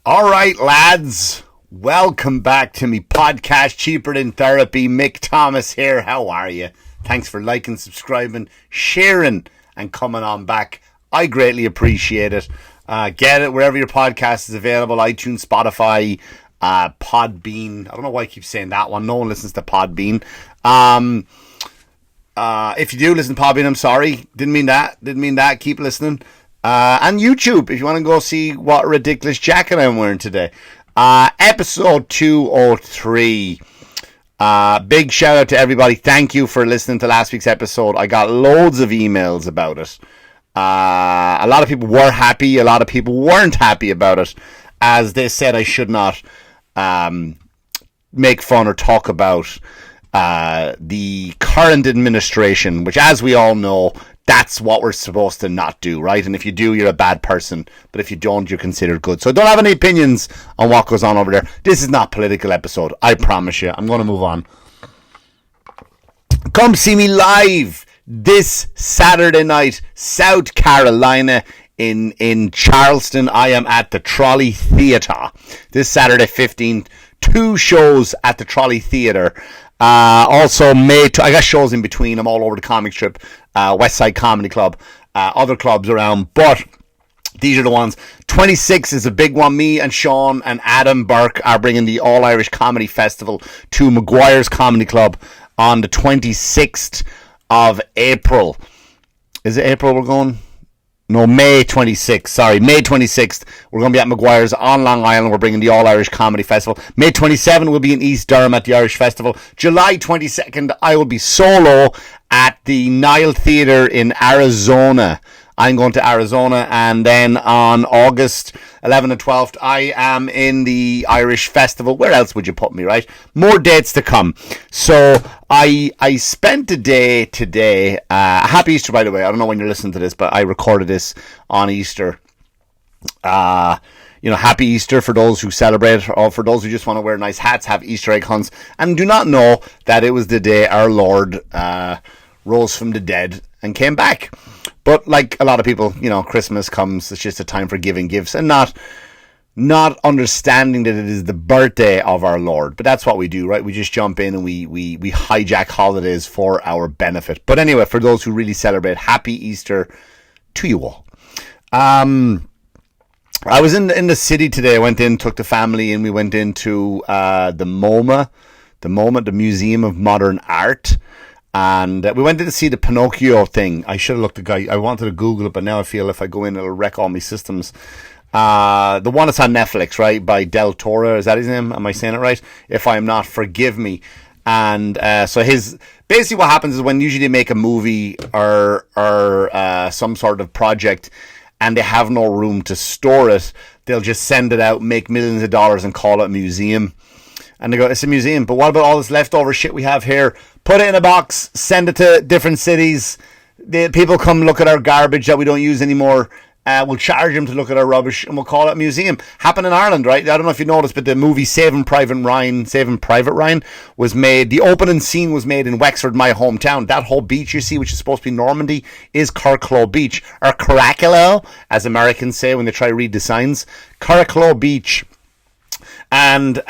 All right, lads. Welcome back to me podcast, Cheaper Than Therapy. Mick Thomas here. How are you? Thanks for liking, subscribing, sharing, and coming on back. I greatly appreciate it. Get it wherever your podcast is available. iTunes, Spotify, Podbean. I don't know why I keep saying that one. No one listens to Podbean. If you do listen to Podbean, I'm sorry. Didn't mean that. Keep listening. And YouTube, if you want to go see what ridiculous jacket I'm wearing today. Episode 203. Big shout out to everybody. Thank you for listening to last week's episode. I got loads of emails about it. A lot of people were happy. A lot of people weren't happy about it, as they said I should not make fun or talk about the current administration, which, as we all know, that's what we're supposed to not do, right? And if you do, you're a bad person. But if you don't, you're considered good. So don't have any opinions on what goes on over there. This is not a political episode. I promise you. I'm going to move on. Come see me live this Saturday night, South Carolina, in Charleston. I am at the Trolley Theatre. This Saturday, 15th. 2 shows at the Trolley Theatre. Also, I got shows in between. I'm all over the comic strip, West Side Comedy Club, other clubs around, but these are the ones. 26 is a big one. Me and Sean and Adam Burke are bringing the All-Irish Comedy Festival to Maguire's Comedy Club on the 26th of April. Is it April we're going? No, May 26th. Sorry, May 26th. We're going to be at Maguire's on Long Island. We're bringing the All-Irish Comedy Festival. May 27th, we'll be in East Durham at the Irish Festival. July 22nd, I will be solo at the Nile Theatre in Arizona. I'm going to Arizona. And then on August 11th and 12th, I am in the Irish Festival. Where else would you put me, right? More dates to come. So I spent a day today. Happy Easter, by the way. I don't know when you're listening to this, but I recorded this on Easter. Happy Easter for those who celebrate, or for those who just want to wear nice hats, have Easter egg hunts, and do not know that it was the day our Lord rose from the dead and came back. But like a lot of people, Christmas comes, it's just a time for giving gifts and not understanding that it is the birthday of our Lord. But that's what we do, right? We just jump in and we hijack holidays for our benefit. But anyway, for those who really celebrate, happy Easter to you all. I was in the city today. I went in, took the family, and we went into the MOMA, the Museum of Modern Art. And we went in to see the Pinocchio thing. I should have looked I wanted to Google it, but now I feel if I go in, it'll wreck all my systems. The one that's on Netflix, right, by Del Toro. Is that his name? Am I saying it right? If I'm not, forgive me. And so basically what happens is when usually they make a movie or some sort of project and they have no room to store it, they'll just send it out, make millions of dollars and call it a museum. And they go, it's a museum, but what about all this leftover shit we have here? Put it in a box, send it to different cities. The people come look at our garbage that we don't use anymore. We'll charge them to look at our rubbish, and we'll call it a museum. Happened in Ireland, right? I don't know if you noticed, but the movie Saving Private Ryan was made. The opening scene was made in Wexford, my hometown. That whole beach you see, which is supposed to be Normandy, is Carricloe Beach, or Carricloe, as Americans say when they try to read the signs. Carricloe Beach. And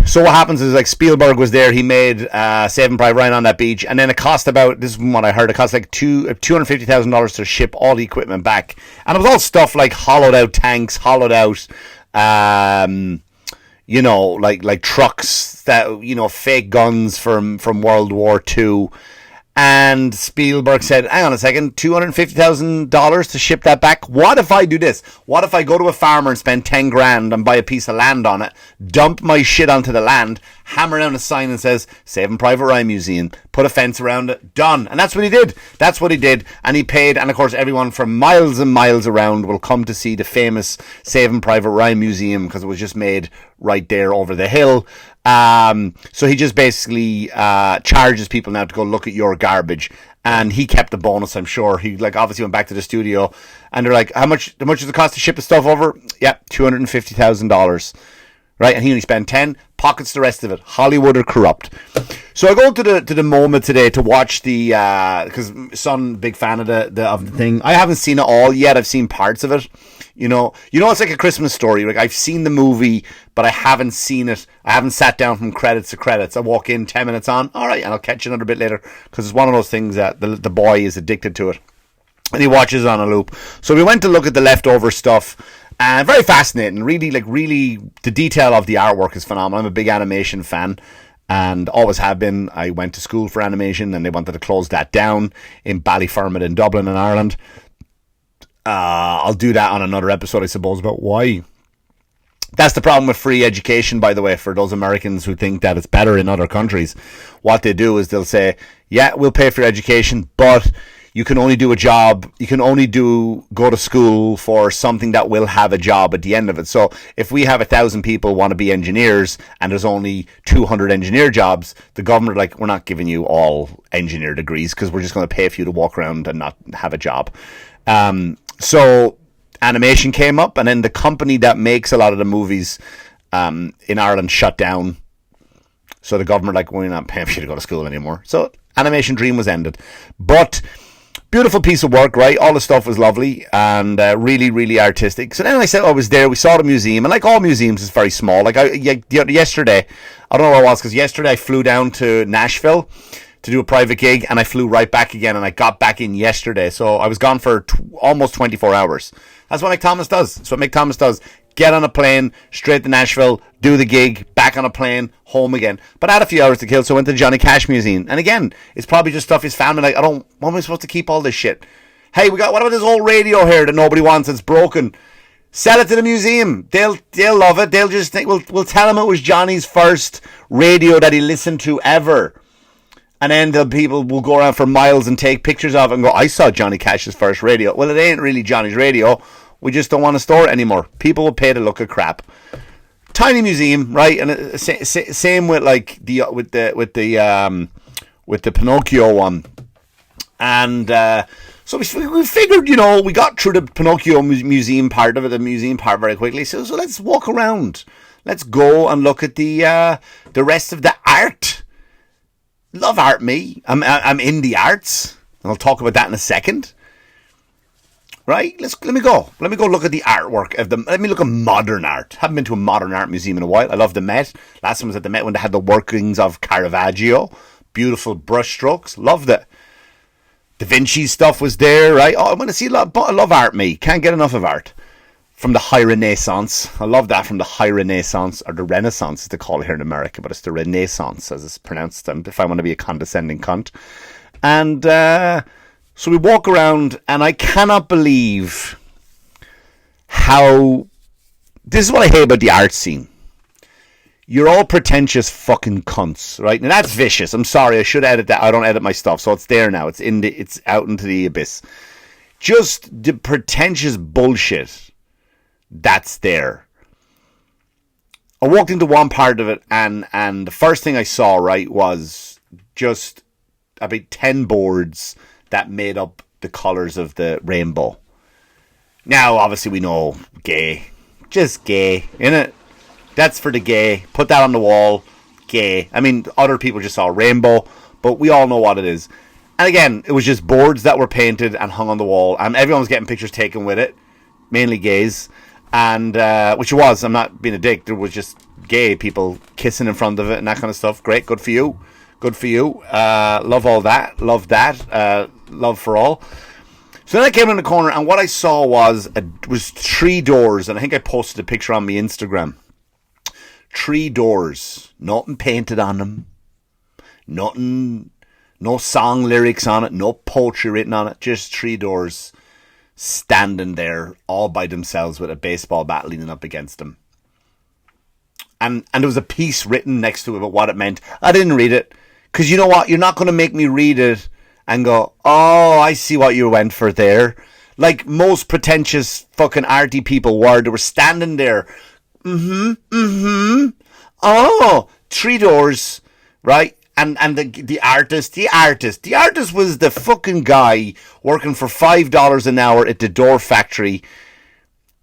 so what happens is, like, Spielberg was there. He made Saving Private Ryan on that beach, and then it cost about, this is what I heard, it cost like $250,000 to ship all the equipment back. And it was all stuff like hollowed out tanks, hollowed out like trucks that, fake guns from World War II. And Spielberg said, hang on a second, $250,000 to ship that back? What if I do this? What if I go to a farmer and spend 10 grand and buy a piece of land on it, dump my shit onto the land, hammer down a sign that says, Saving Private Ryan Museum, put a fence around it, done. And that's what he did. And he paid, and of course everyone from miles and miles around will come to see the famous Saving Private Ryan Museum, because it was just made right there over the hill. So he just basically charges people now to go look at your garbage, and he kept the bonus, I'm sure. He obviously went back to the studio, and they're like, how much does it cost to ship the stuff over? Yeah, $250,000. Right, and he only spent 10, pockets the rest of it. Hollywood are corrupt. So I go to the MoMA today to watch the because son, big fan of the thing. I haven't seen it all yet. I've seen parts of it. It's like A Christmas Story. Like, I've seen the movie, but I haven't seen it. I haven't sat down from credits to credits. I walk in 10 minutes on, all right, and I'll catch you another bit later, because it's one of those things that the boy is addicted to it, and he watches it on a loop. So we went to look at the leftover stuff, and very fascinating. Really, the detail of the artwork is phenomenal. I'm a big animation fan, and always have been. I went to school for animation, and they wanted to close that down in Ballyfermot in Dublin in Ireland. I'll do that on another episode, I suppose, about why. That's the problem with free education, by the way, for those Americans who think that it's better in other countries. What they do is they'll say, yeah, we'll pay for your education, but you can only do a job, you can only go to school for something that will have a job at the end of it. So if we have 1,000 people want to be engineers and there's only 200 engineer jobs, the government are like, we're not giving you all engineer degrees because we're just going to pay for you to walk around and not have a job. So animation came up, and then the company that makes a lot of the movies in Ireland shut down. So the government like, we're not paying for you to go to school anymore. So animation dream was ended. But beautiful piece of work, right? All the stuff was lovely and really, really artistic. So then I said I was there. We saw the museum, and like all museums, it's very small. Like yesterday, I don't know where I was, because yesterday I flew down to Nashville to do a private gig, and I flew right back again, and I got back in yesterday. So I was gone for almost 24 hours. That's what Mick Thomas does. That's what Mick Thomas does. Get on a plane, straight to Nashville, do the gig, back on a plane, home again. But I had a few hours to kill, so I went to the Johnny Cash Museum. And again, it's probably just stuff he's found, and like, what am I supposed to keep all this shit? Hey, what about this old radio here that nobody wants? It's broken. Sell it to the museum. They'll love it. They'll just think, we'll tell him it was Johnny's first radio that he listened to ever. And then the people will go around for miles and take pictures of it and go, I saw Johnny Cash's first radio. Well, it ain't really Johnny's radio. We just don't want to store it anymore. People will pay to look at crap. Tiny museum, right? And same with like with the Pinocchio one. And so we figured, we got through the Pinocchio museum part of it, the museum part, very quickly. So let's walk around. Let's go and look at the rest of the art. Love art, me. I'm in the arts, and I'll talk about that in a second. Right? Let me go look at the artwork of them. Let me look at modern art. Haven't been to a modern art museum in a while. I love the Met. Last time was at the Met when they had the workings of Caravaggio. Beautiful brushstrokes. Loved it. Da Vinci stuff was there, right? I want to see a lot. I love art, me. Can't get enough of art. From the High Renaissance. I love that, from the High Renaissance, or the Renaissance, as they call it here in America, but it's the Renaissance, as it's pronounced, if I want to be a condescending cunt. And so we walk around, and I cannot believe how... This is what I hate about the art scene. You're all pretentious fucking cunts, right? And that's vicious. I'm sorry, I should edit that. I don't edit my stuff, so it's there now. It's out into the abyss. Just the pretentious bullshit that's there. I walked into one part of it, and the first thing I saw, right, was just about 10 boards that made up the colours of the rainbow. Now, obviously, we know gay. Just gay, innit? That's for the gay. Put that on the wall. Gay. I mean, other people just saw rainbow, but we all know what it is. And again, it was just boards that were painted and hung on the wall, and everyone was getting pictures taken with it. Mainly gays. And which it was, I'm not being a dick, there was just gay people kissing in front of it and that kind of stuff. Great, good for you. Love all that. Love that. Love for all. So then I came in the corner, and what I saw was 3 doors, and I think I posted a picture on my Instagram. 3 doors, nothing painted on them, nothing, no song lyrics on it, no poetry written on it, just 3 doors standing there all by themselves with a baseball bat leaning up against them. And there was a piece written next to it about what it meant. I didn't read it, because you know what? You're not going to make me read it and go, oh, I see what you went for there. Like most pretentious fucking arty people were. They were standing there. Oh, 3 doors, right? And the artist was the fucking guy working for $5 an hour at the door factory.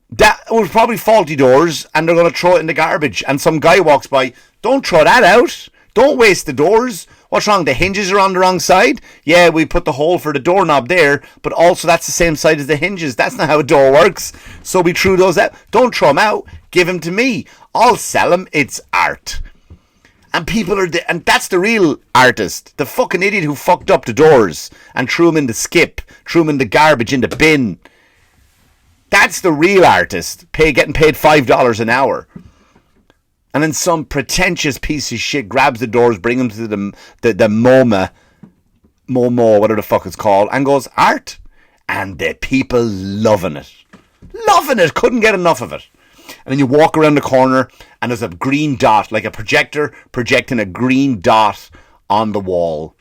That was probably faulty doors, and they're going to throw it in the garbage. And some guy walks by, don't throw that out. Don't waste the doors. What's wrong? The hinges are on the wrong side? Yeah, we put the hole for the doorknob there, but also that's the same side as the hinges. That's not how a door works. So we threw those out. Don't throw them out. Give them to me. I'll sell them. It's art. And people are... and that's the real artist. The fucking idiot who fucked up the doors and threw them in the skip. Threw them in the garbage, in the bin. That's the real artist. Getting paid $5 an hour. And then some pretentious piece of shit grabs the doors, brings them to the MOMA, whatever the fuck it's called, and goes, art. And the people loving it. Loving it. Couldn't get enough of it. And then you walk around the corner and there's a green dot, like a projector projecting a green dot on the wall.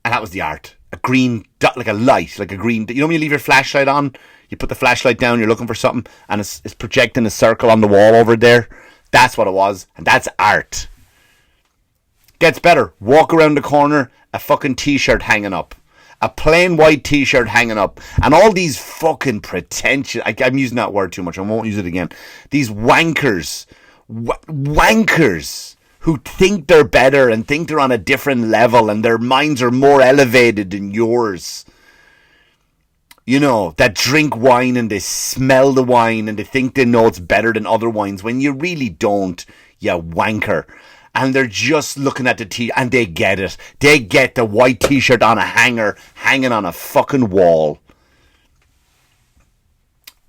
And that was the art. A green dot, like a light, like a green... You know when you leave your flashlight on? You put the flashlight down, you're looking for something, and it's projecting a circle on the wall over there. That's what it was, and that's art. Gets better. Walk around the corner, a fucking t-shirt hanging up. A plain white t-shirt hanging up. And all these fucking pretentious... I'm using that word too much, I won't use it again. These wankers. Wankers who think they're better and think they're on a different level and their minds are more elevated than yours. You know, that drink wine and they smell the wine and they think they know it's better than other wines when you really don't, you wanker. And they're just looking at the t-shirt and they get it. They get the white t-shirt on a hanger, hanging on a fucking wall.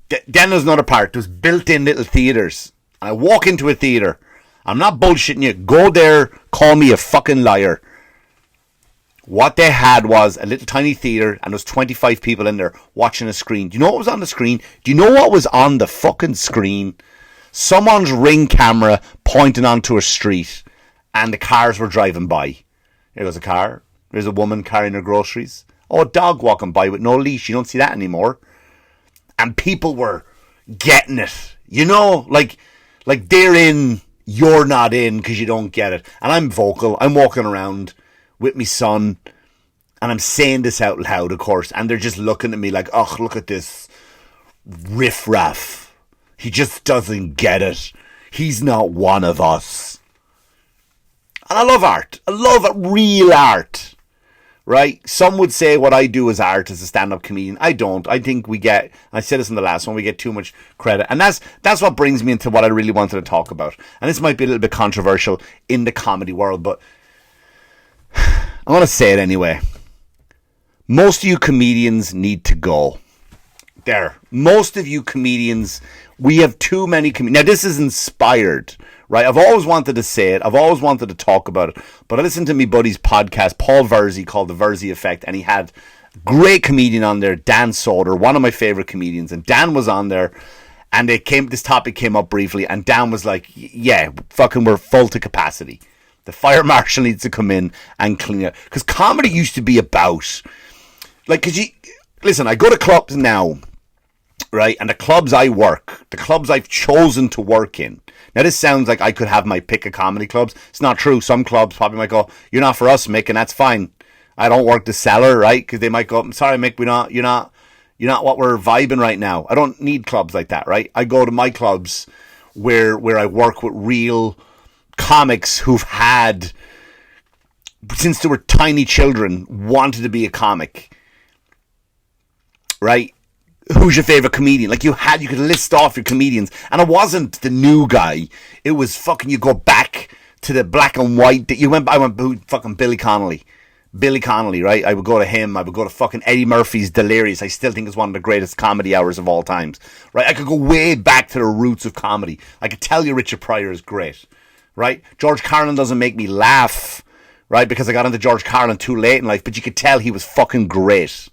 Then there's another part. There's built-in little theatres. I walk into a theatre. I'm not bullshitting you. Go there, call me a fucking liar. What they had was a little tiny theatre and there's 25 people in there watching a screen. Do you know what was on the screen? Do you know what was on the fucking screen? Someone's Ring camera pointing onto a street and the cars were driving by. There goes a car. There's a woman carrying her groceries. Oh, a dog walking by with no leash. You don't see that anymore. And people were getting it. You know, like they're in, you're not in because you don't get it. And I'm vocal. I'm walking around with me son, and I'm saying this out loud, of course, and they're just looking at me like, oh, look at this riffraff. He just doesn't get it. He's not one of us. And I love art. I love real art. Right? Some would say what I do is art as a stand-up comedian. I don't. I think I said this in the last one, we get too much credit. And that's what brings me into what I really wanted to talk about. And this might be a little bit controversial in the comedy world, but I want to say it anyway. Most of you comedians need to go. There. Most of you comedians, we have too many comedians. Now, this is inspired, right? I've always wanted to say it. I've always wanted to talk about it. But I listened to my buddy's podcast, Paul Verzi, called The Verzi Effect, and he had a great comedian on there, Dan Soder, one of my favorite comedians. And Dan was on there, and this topic came up briefly, and Dan was like, yeah, fucking we're full to capacity. The fire marshal needs to come in and clean it. Because comedy used to be about... listen, I go to clubs now, right? And the clubs I work, the clubs I've chosen to work in. Now, this sounds like I could have my pick of comedy clubs. It's not true. Some clubs probably might go, you're not for us, Mick, and that's fine. I don't work the cellar, right? Because they might go, I'm sorry, Mick, you're not what we're vibing right now. I don't need clubs like that, right? I go to my clubs where I work with real comics who've had, since they were tiny children, wanted to be a comic, right? Who's your favorite comedian? Like you could list off your comedians, and it wasn't the new guy. It was fucking, you go back to the black and white. I went fucking Billy Connolly, right? I would go to him. I would go to fucking Eddie Murphy's Delirious. I still think is one of the greatest comedy hours of all times, right? I could go way back to the roots of comedy. I could tell you Richard Pryor is great. Right? George Carlin doesn't make me laugh, right? Because I got into George Carlin too late in life, but you could tell he was fucking great.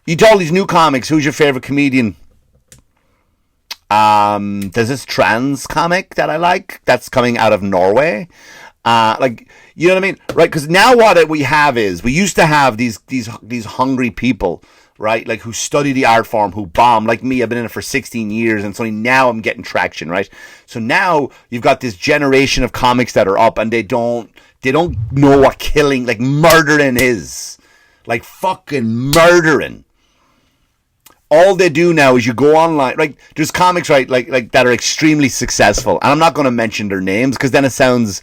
You told these new comics, who's your favorite comedian? There's this trans comic that I like that's coming out of Norway. You know what I mean? Right? Because now what we have is, we used to have these hungry people, right? Like who study the art form, who bomb. Like me, I've been in it for 16 years and it's only now I'm getting traction, right? So now you've got this generation of comics that are up and they don't know what killing, like murdering is. Like fucking murdering. All they do now is you go online, right? There's comics, right, like that are extremely successful, and I'm not going to mention their names because then it sounds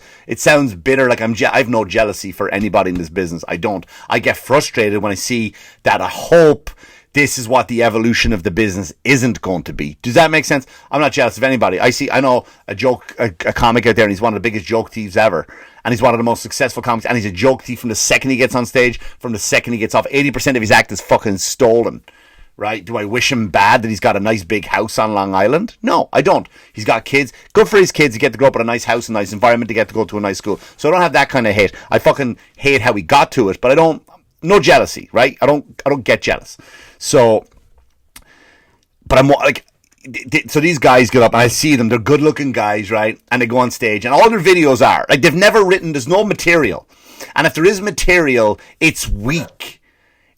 bitter. Like I've no jealousy for anybody in this business. I don't. I get frustrated when I see that. I hope this is what the evolution of the business isn't going to be. Does that make sense? I'm not jealous of anybody. I know a comic out there, and he's one of the biggest joke thieves ever. And he's one of the most successful comics, and he's a joke thief from the second he gets on stage, from the second he gets off. 80% of his act is fucking stolen. Right? Do I wish him bad that he's got a nice big house on Long Island? No, I don't. He's got kids. Good for his kids to get to grow up in a nice house, a nice environment, to get to go to a nice school. So I don't have that kind of hate. I fucking hate how he got to it, but I don't. No jealousy, right? I don't get jealous. So, but I'm like, so these guys get up and I see them. They're good looking guys, right? And they go on stage, and all their videos are like they've never written. There's no material, and if there is material, it's weak.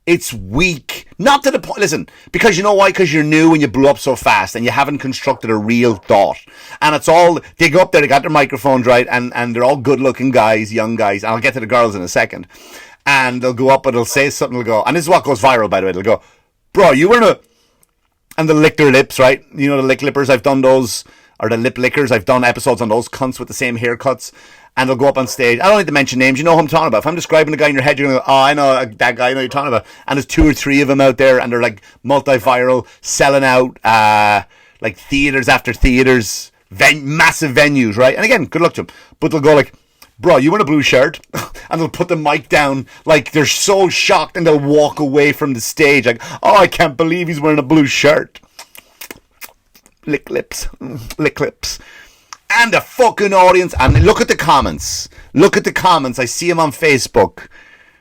It's weak. Not to the point, listen, because you know why? Because you're new and you blew up so fast and you haven't constructed a real thought. And it's all, they go up there, they got their microphones, right? And they're all good looking guys, young guys. And I'll get to the girls in a second. And they'll go up and they'll say something, they'll go, and this is what goes viral, by the way. They'll go, bro, you were in a, and they'll lick their lips, right? You know, the lip lippers, I've done those, or the lip lickers, I've done episodes on those cunts with the same haircuts. And they'll go up on stage. I don't need to mention names. You know who I'm talking about. If I'm describing the guy in your head, you're going to go, oh, I know that guy. I know you're talking about. And there's 2 or 3 of them out there, and they're like multi-viral, selling out like theaters after theaters, massive venues, right? And again, good luck to them. But they'll go like, bro, you wearing a blue shirt? And they'll put the mic down like they're so shocked, and they'll walk away from the stage like, oh, I can't believe he's wearing a blue shirt. Lick lips. Lick lips. And the fucking audience, and look at the comments. Look at the comments. I see him on Facebook.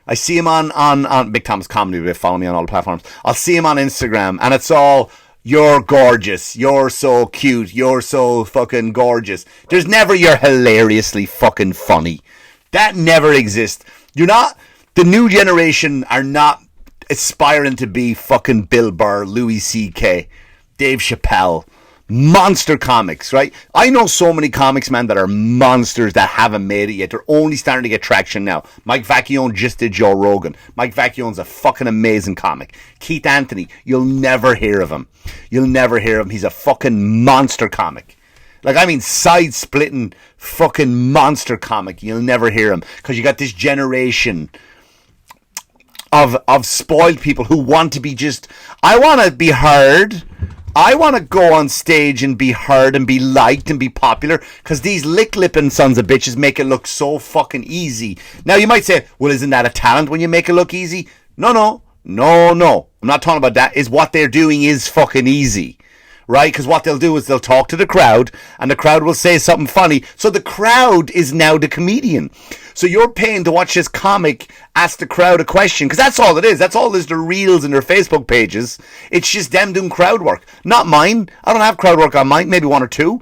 I see him on Big Thomas Comedy. They follow me on all the platforms. I'll see him on Instagram, and it's all, you're gorgeous. You're so cute. You're so fucking gorgeous. There's never, you're hilariously fucking funny. That never exists. You're not, the new generation are not aspiring to be fucking Bill Burr, Louis C.K., Dave Chappelle. Monster comics, right? I know so many comics, man, that are monsters that haven't made it yet. They're only starting to get traction now. Mike Vacchione just did Joe Rogan. Mike Vacchione's a fucking amazing comic. Keith Anthony, you'll never hear of him. You'll never hear of him. He's a fucking monster comic. Like, I mean, side-splitting fucking monster comic. You'll never hear him. Because you got this generation of spoiled people who want to be just, I want to be heard. I want to go on stage and be heard and be liked and be popular, because these lick-lipping sons of bitches make it look so fucking easy. Now, you might say, well, isn't that a talent when you make it look easy? No. I'm not talking about that. Is what they're doing is fucking easy, right? Because what they'll do is they'll talk to the crowd, and the crowd will say something funny. So the crowd is now the comedian. So you're paying to watch this comic ask the crowd a question, because that's all it is. That's all there's the reels and their Facebook pages. It's just them doing crowd work. Not mine. I don't have crowd work on mine. Maybe 1 or 2.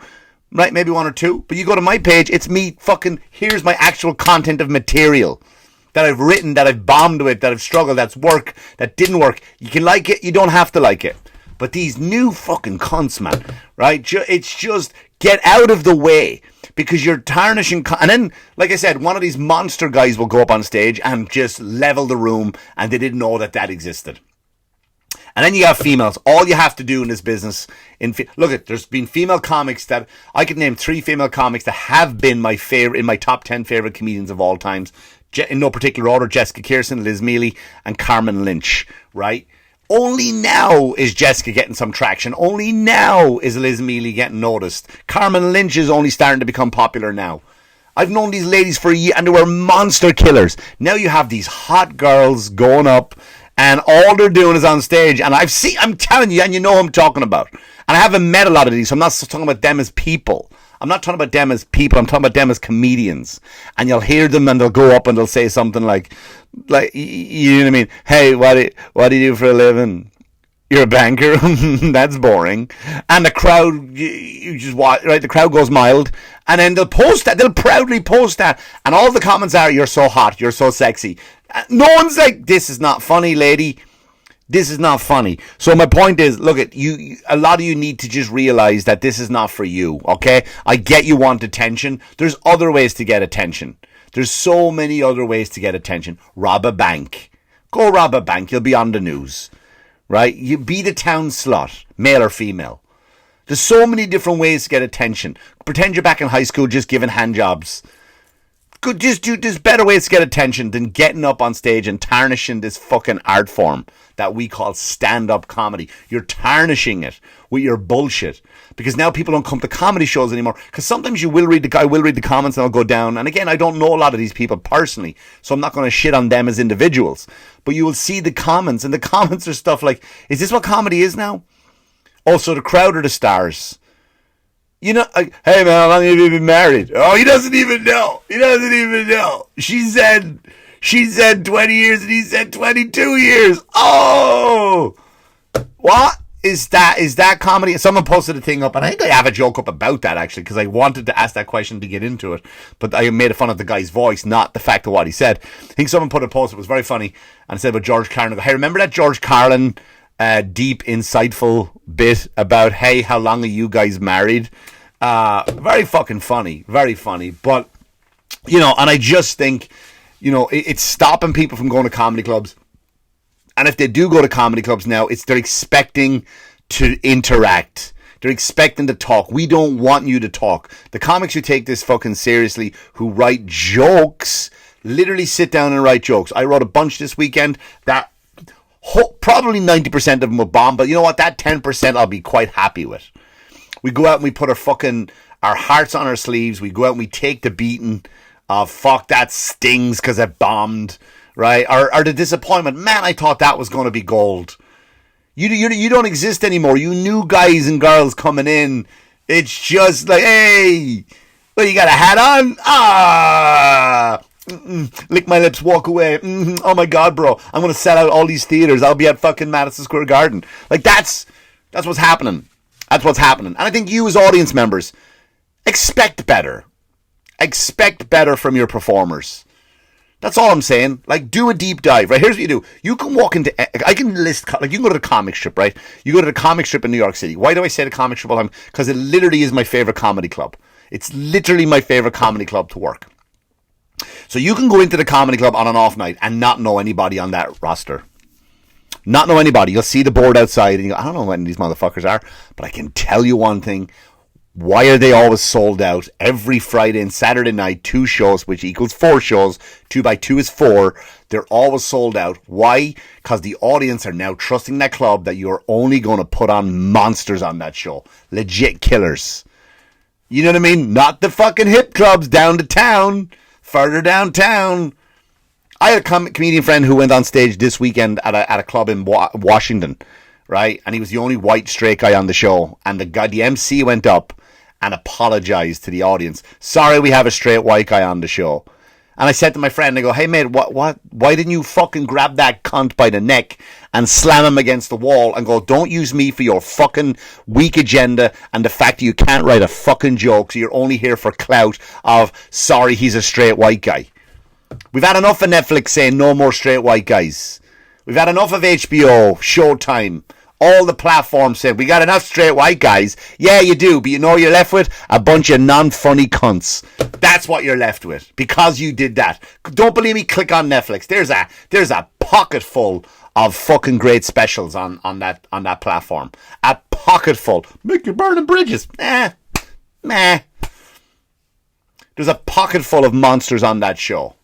Right? Maybe 1 or 2. But you go to my page, it's me fucking, here's my actual content of material that I've written, that I've bombed with, that I've struggled, that's work, that didn't work. You can like it, you don't have to like it. But these new fucking cunts, man, right? It's just, get out of the way, because you're tarnishing. And then, like I said, one of these monster guys will go up on stage and just level the room, and they didn't know that existed. And then you have females. All you have to do in this business, there's been female comics that, I could name 3 female comics that have been my favorite, in my top 10 favorite comedians of all times. In no particular order: Jessica Kirson, Liz Mealy, and Carmen Lynch, right? Only now is Jessica getting some traction. Only now is Liz Mealy getting noticed. Carmen Lynch is only starting to become popular now. I've known these ladies for a year, and they were monster killers. Now you have these hot girls going up, and all they're doing is on stage. And I'm telling you, and you know who I'm talking about. And I haven't met a lot of these, so I'm not talking about them as people. I'm not talking about them as people. I'm talking about them as comedians. And you'll hear them, and they'll go up and they'll say something like, you know what I mean? Hey, what do you do for a living? You're a banker? That's boring. And the crowd, you just watch, right? The crowd goes mild. And then they'll post that. They'll proudly post that. And all the comments are, you're so hot. You're so sexy. No one's like, this is not funny, lady. This is not funny. So my point is, look, a lot of you need to just realize that this is not for you, okay? I get you want attention. There's other ways to get attention. There's so many other ways to get attention. Rob a bank. Go rob a bank. You'll be on the news, right? You be the town slut, male or female. There's so many different ways to get attention. Pretend you're back in high school just giving hand jobs. There's better ways to get attention than getting up on stage and tarnishing this fucking art form that we call stand-up comedy. You're tarnishing it with your bullshit because now people don't come to comedy shows anymore. Because sometimes I will read the comments and I'll go down. And again, I don't know a lot of these people personally, so I'm not going to shit on them as individuals. But you will see the comments, and the comments are stuff like, "Is this what comedy is now?" Also, the crowd are the stars. You know, like, "Hey man, how long have you been married?" Oh, he doesn't even know. She said 20 years and he said 22 years. Oh, what is that? Is that comedy? Someone posted a thing up, and I think I have a joke up about that actually, because I wanted to ask that question to get into it, but I made fun of the guy's voice, not the fact of what he said. I think someone put a post, it was very funny, and it said about George Carlin. Hey, remember that George Carlin deep, insightful bit about, "Hey, how long are you guys married?" Very fucking funny, very funny. But, you know, and I just think, you know, it's stopping people from going to comedy clubs. And if they do go to comedy clubs now, they're expecting to interact. They're expecting to talk. We don't want you to talk. The comics who take this fucking seriously, who write jokes, literally sit down and write jokes. I wrote a bunch this weekend that probably 90% of them will bomb, but you know what? That 10% I'll be quite happy with. We go out and we put our hearts on our sleeves. We go out and we take the beating of, fuck, that stings because it bombed, right? Or the disappointment. Man, I thought that was going to be gold. You don't exist anymore. You new guys and girls coming in. It's just like, "Hey, well, you got a hat on? Ah, lick my lips, walk away. Oh my God, bro, I'm going to sell out all these theaters. I'll be at fucking Madison Square Garden." Like, that's what's happening. That's what's happening. And I think you as audience members, expect better. Expect better from your performers. That's all I'm saying. Like, do a deep dive, right? Here's what you do. You can walk into, I can list, like, you can go to the comic strip, right? You go to the comic strip in New York City. Why do I say the comic strip all the time? Because it literally is my favorite comedy club. It's literally my favorite comedy club to work. So you can go into the comedy club on an off night and not know anybody on that roster. Not know anybody. You'll see the board outside and you go, "I don't know when these motherfuckers are," but I can tell you one thing. Why are they always sold out? Every Friday and Saturday night, 2 shows, which equals 4 shows. 2 by 2 is 4. They're always sold out. Why? Because the audience are now trusting that club that you're only going to put on monsters on that show. Legit killers. You know what I mean? Not the fucking hip clubs down to town. Further downtown. I had a comedian friend who went on stage this weekend at a club in Washington, right? And he was the only white straight guy on the show. And the MC went up and apologized to the audience. "Sorry, we have a straight white guy on the show." And I said to my friend, I go, "Hey mate, what? Why didn't you fucking grab that cunt by the neck and slam him against the wall and go, 'Don't use me for your fucking weak agenda and the fact that you can't write a fucking joke, so you're only here for clout of, sorry, he's a straight white guy.'" We've had enough of Netflix saying no more straight white guys. We've had enough of HBO, Showtime, all the platforms saying, "We got enough straight white guys." Yeah, you do, but you know what you're left with? A bunch of non-funny cunts. That's what you're left with, because you did that. Don't believe me? Click on Netflix. There's a pocket full of fucking great specials on that platform. A pocket full. Mick, you're burning bridges. Meh. There's a pocket full of monsters on that show.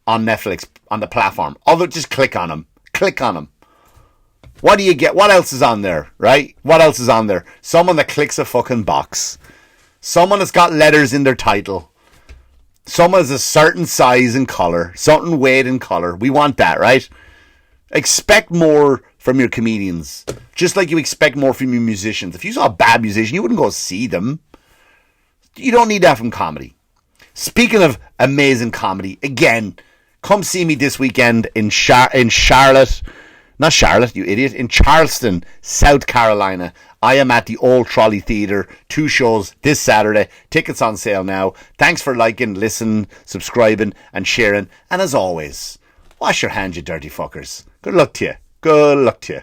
On Netflix, on the platform. Although, just click on them. Click on them. What do you get? What else is on there, right? What else is on there? Someone that clicks a fucking box. Someone that's got letters in their title. Someone that's a certain size and colour. Certain weight and colour. We want that, right? Expect more from your comedians. Just like you expect more from your musicians. If you saw a bad musician, you wouldn't go see them. You don't need that from comedy. Speaking of amazing comedy, again, come see me this weekend in Charlotte. Not Charlotte, you idiot. In Charleston, South Carolina. I am at the Old Trolley Theatre. 2 shows this Saturday. Tickets on sale now. Thanks for liking, listening, subscribing and sharing. And as always, wash your hands, you dirty fuckers. Good luck to you. Good luck to you.